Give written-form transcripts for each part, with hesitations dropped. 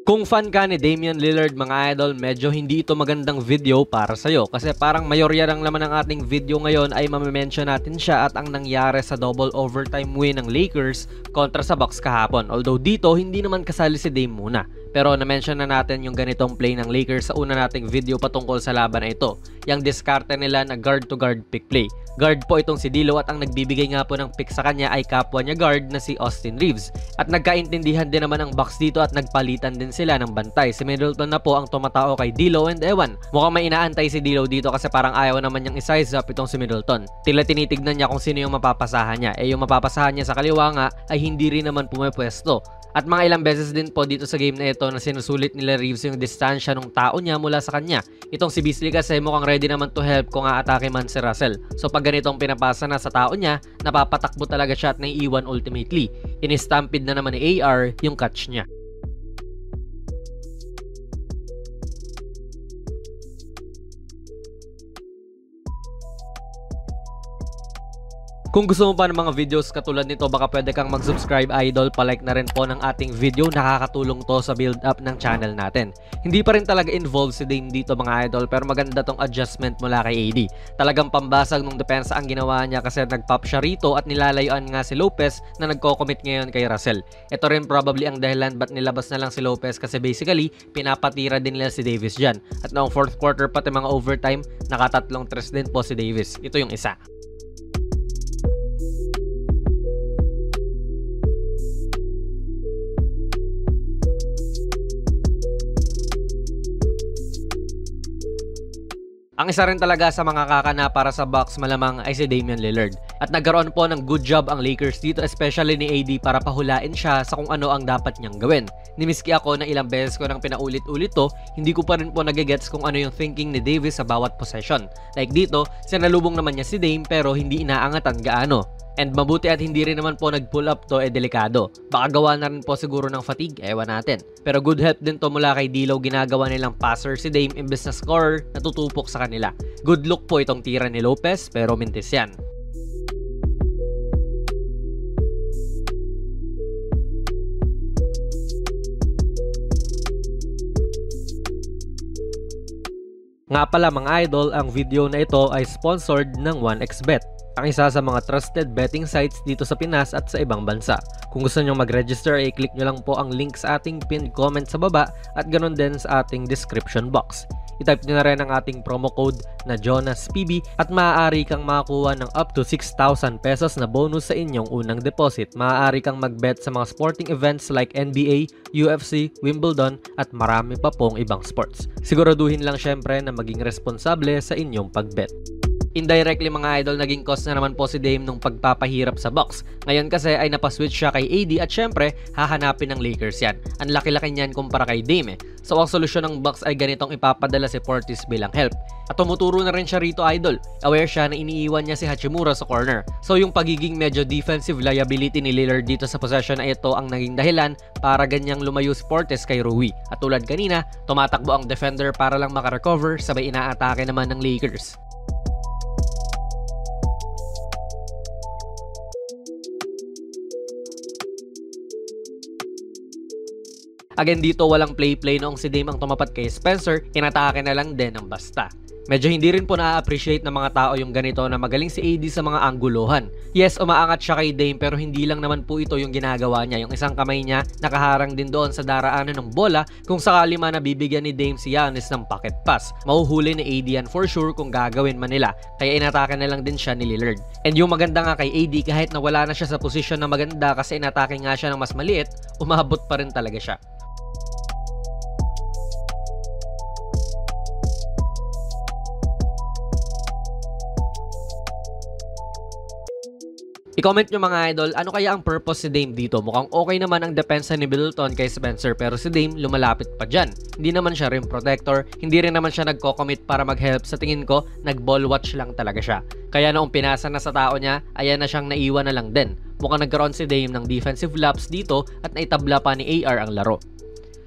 Kung fan ka ni Damian Lillard mga idol, medyo hindi ito magandang video para sa'yo kasi parang mayorya lang naman ng ating video ngayon ay mamimension natin siya at ang nangyari sa double overtime win ng Lakers kontra sa Bucks kahapon. Although dito hindi naman kasali si Dame muna. Pero na-mention na natin yung ganitong play ng Lakers sa una nating video patungkol sa laban na ito. Yung diskarte nila na guard-to-guard pick play. Guard po itong si D'Lo at ang nagbibigay nga po ng pick sa kanya ay kapwa niya guard na si Austin Reeves. At nagkaintindihan din naman ang Bucks dito at nagpalitan din sila ng bantay. Si Middleton na po ang tumatao kay D'Lo and ewan. Mukhang may inaantay si D'Lo dito kasi parang ayaw naman niyang isize up itong si Middleton. Tila tinitignan niya kung sino yung mapapasahan niya. Yung mapapasahan niya sa kaliwa nga ay hindi rin naman pumepwesto. At mga ilang beses din po dito sa game na ito na sinusulit nila Reeves yung distansya ng tao niya mula sa kanya. Itong si Beasley kasi mukhang ready naman to help kung aatake man si Russell. So pag ganitong pinapasa na sa tao niya, napapatakbo talaga siya at naiiwan ultimately. Inistampid na naman ni AR yung catch niya. Kung gusto mo pa ng mga videos katulad nito, baka pwede kang mag-subscribe idol, palike na rin po ng ating video, nakakatulong to sa build up ng channel natin. Hindi pa rin talaga involved si Dame dito mga idol, pero maganda tong adjustment mula kay AD. Talagang pambasag ng depensa ang ginawa niya kasi nag-pop siya rito at nilalayuan nga si Lopez na nagko-commit ngayon kay Russell. Ito rin probably ang dahilan ba't nilabas na lang si Lopez kasi basically pinapatira din nila si Davis dyan. At noong fourth quarter pati mga overtime, nakatatlong tres din po si Davis. Ito yung isa. Ang isa rin talaga sa mga kakana para sa Bucks malamang ay si Damian Lillard. At nagkaroon po ng good job ang Lakers dito, especially ni AD para pahulain siya sa kung ano ang dapat niyang gawin. Nimiski ako na ilang beses ko nang pinaulit-ulit to, hindi ko pa rin po nagigets kung ano yung thinking ni Davis sa bawat possession. Like dito, sinalubong naman niya si Dame pero hindi inaangatan gaano. And mabuti at hindi rin naman po nag-pull up to, delikado. Baka gawa na rin po siguro ng fatigue, ewan natin. Pero good help din to mula kay D'Lo, ginagawa nilang passer si Dame imbes na scorer, natutupok sa kanila. Good look po itong tira ni Lopez, pero mintis yan. Nga pala mga idol, ang video na ito ay sponsored ng 1xBet, ang isa sa mga trusted betting sites dito sa Pinas at sa ibang bansa. Kung gusto nyo mag-register, i-click nyo lang po ang link sa ating pinned comment sa baba at ganoon din sa ating description box. I-type nyo na rin ang ating promo code na JonasPB at maaari kang makakuha ng up to 6,000 pesos na bonus sa inyong unang deposit. Maaari kang mag-bet sa mga sporting events like NBA, UFC, Wimbledon at marami pa pong ibang sports. Siguraduhin lang syempre na maging responsable sa inyong pag-bet. Indirectly mga idol, naging cause na naman po si Dame nung pagpapahirap sa Bucks. Ngayon kasi ay napaswitch siya kay AD at syempre hahanapin ng Lakers yan. Ang laki-laki niyan kumpara kay Dame So ang solusyon ng Bucks ay ganitong ipapadala si Portis bilang help. At tumuturo na rin siya rito idol. Aware siya na iniiwan niya si Hachimura sa corner. So yung pagiging medyo defensive liability ni Lillard dito sa possession na ito ang naging dahilan para ganyang lumayo si Portis kay Rui. At tulad kanina, tumatakbo ang defender para lang makarecover, sabay inaatake naman ng Lakers. Again dito walang play-play noong si Dame ang tumapat kay Spencer, inatake na lang din ng basta. Medyo hindi rin po na-appreciate ng mga tao yung ganito na magaling si AD sa mga angguluhan. Yes, umaangat siya kay Dame pero hindi lang naman po ito yung ginagawa niya. Yung isang kamay niya nakaharang din doon sa daraanan ng bola kung sakali man nabibigyan ni Dame si Giannis ng pocket pass. Mahuhuli ni AD yan for sure kung gagawin man nila. Kaya inatake na lang din siya ni Lillard. And yung maganda nga kay AD kahit nawala na siya sa posisyon na maganda kasi inatake nga siya ng mas maliit, umabot pa rin talaga siya. I-comment nyo mga idol, ano kaya ang purpose si Dame dito? Mukhang okay naman ang depensa ni Middleton kay Spencer pero si Dame lumalapit pa dyan. Hindi naman siya rim protector, hindi rin naman siya nagko-commit para mag-help. Sa tingin ko, nag-ball watch lang talaga siya. Kaya noong pinasa na sa tao niya, ayan na siyang naiwan na lang din. Mukhang nagkaroon si Dame ng defensive lapse dito at naitabla pa ni AR ang laro.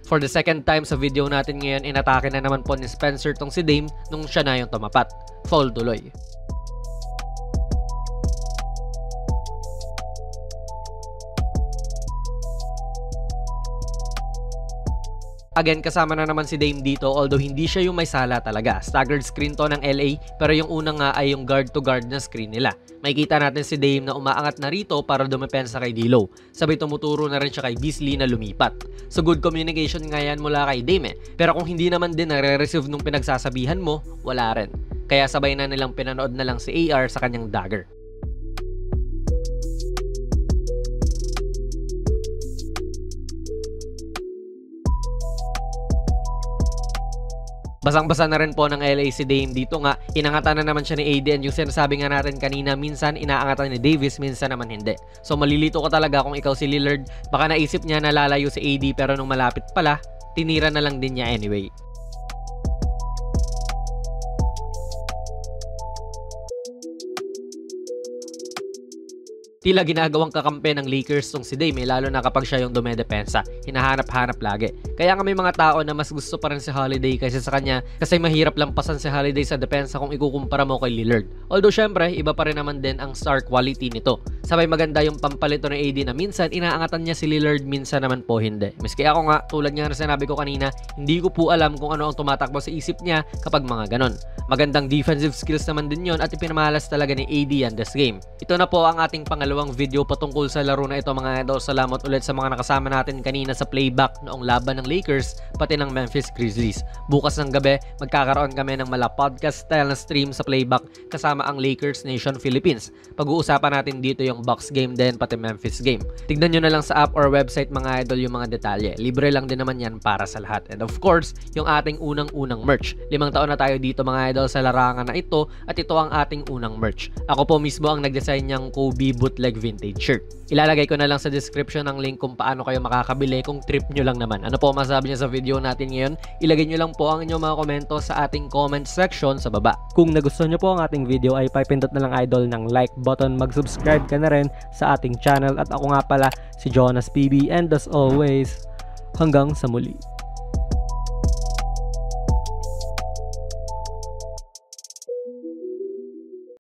For the second time sa video natin ngayon, inatake na naman po ni Spencer tong si Dame nung siya na yung tumapat. Foul tuloy. Again, kasama na naman si Dame dito, although hindi siya yung may sala talaga. Staggered screen to ng LA, pero yung unang nga ay yung guard to guard na screen nila. Makikita natin si Dame na umaangat na rito para dumepensa kay D'Lo. Sabay tumuturo na rin siya kay Beasley na lumipat. So good communication nga yan mula kay Dame Pero kung hindi naman din nare-receive nung pinagsasabihan mo, wala rin. Kaya sabay na nilang pinanood na lang si AR sa kanyang dagger. Basang-basa na rin po ng LA si Dame dito nga, inangatan na naman siya ni AD and yung sinasabi nga natin kanina, minsan inaangatan ni Davis, minsan naman hindi. So malilito ka talaga kung ikaw si Lillard, baka naisip niya na lalayo si AD pero nung malapit pala, tinira na lang din niya anyway. Tila ginagawang kakampi ng Lakers tong si Dame lalo na kapag siya yung dumedepensa. Hinahanap-hanap lagi. Kaya nga may mga tao na mas gusto pa rin si Holiday kaysa sa kanya kasi mahirap lampasan si Holiday sa depensa kung ikukumpara mo kay Lillard. Although syempre, iba pa rin naman din ang star quality nito. Sabay maganda yung pampalito ng AD na minsan inaangatan niya si Lillard, minsan naman po hindi. Miski ako nga, tulad nga na sinabi ko kanina, hindi ko po alam kung ano ang tumatakbo sa isip niya kapag mga ganon. Magandang defensive skills naman din yon at ipinamalas talaga ni AD yan this game. Ito na po ang ating pangalawang video patungkol sa laro na ito mga idol. Salamat ulit sa mga nakasama natin kanina sa playback noong laban ng Lakers pati ng Memphis Grizzlies. Bukas ng gabi, magkakaroon kami ng mala podcast style na stream sa playback kasama ang Lakers Nation Philippines. Pag-uusapan natin dito yung Bucks game din pati Memphis game. Tignan nyo na lang sa app or website mga idol yung mga detalye. Libre lang din naman yan para sa lahat. And of course, yung ating unang-unang merch. 5 taon na tayo dito mga idol sa larangan na ito at ito ang ating unang merch. Ako po mismo ang nag-design niyang Kobe bootleg vintage shirt. Ilalagay ko na lang sa description ng link kung paano kayo makakabili kung trip nyo lang naman. Ano po masabi niyo sa video natin ngayon? Ilagay nyo lang po ang inyong mga komento sa ating comment section sa baba. Kung nagustuhan nyo po ang ating video ay pipindot na lang idol ng like button, mag-subscribe ka na rin sa ating channel at ako nga pala si Jonas PB and as always, hanggang sa muli.